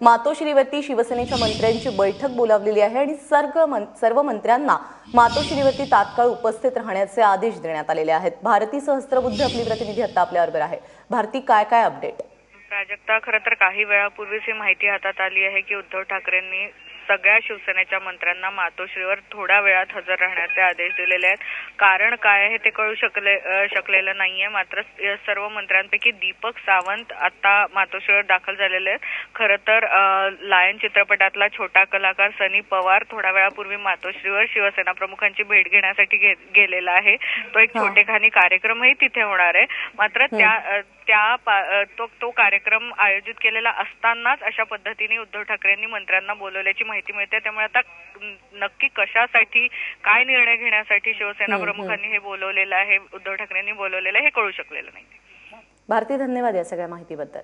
मातोश्रीवरती शिवसेनेच्या मंत्र्यांची बैठक बोलावलेली आहे आणि सर्व मंत्र्यांना मातोश्रीवरती तात्काळ उपस्थित राहण्याचे आदेश देण्यात आलेले आहेत। भारती सहस्त्रबुद्धे आपली प्रतिनिधी आता आपल्याबरोबर आहे। भारती, काय काय अपडेट? प्राजक्ता, खरं तर काही वेळापूर्वीच ही माहिती हातात आली आहे की उद्धव ठाकरेंनी सगळ्या शिवसेनेच्या मंत्र्यांना मातोश्रीवर थोड्या वेळात हजर राहण्याचे आदेश दिलेले आहेत। कारण काय आहे ते कळू शकलेलं नाहीये, मात्र सर्व मंत्र्यांपैकी दीपक सावंत आता मातोश्रीवर दाखल झालेले आहेत। खरं तर लायन चित्रपटातला छोटा कलाकार सनी पवार थोड्या वेळापूर्वी मातोश्रीवर शिवसेना प्रमुखांची भेट घेण्यासाठी गेलेला आहे। तो एक छोटेखानी कार्यक्रमही तिथे होणार आहे, मात्र तो कार्यक्रम आयोजित केलेला असतानाच अशा पद्धतीने उद्धव ठाकरेंनी मंत्र्यांना बोलवल्याची माहिती मिळते। त्यामुळे आता नक्की कशासाठी, काय निर्णय घेण्यासाठी शिवसेना प्रमुखांनी हे बोलवलेलं आहे, उद्धव ठाकरेंनी बोलवलेलं आहे, हे कळू शकलेलं नाही। भारती, धन्यवाद या सगळ्या माहितीबद्दल।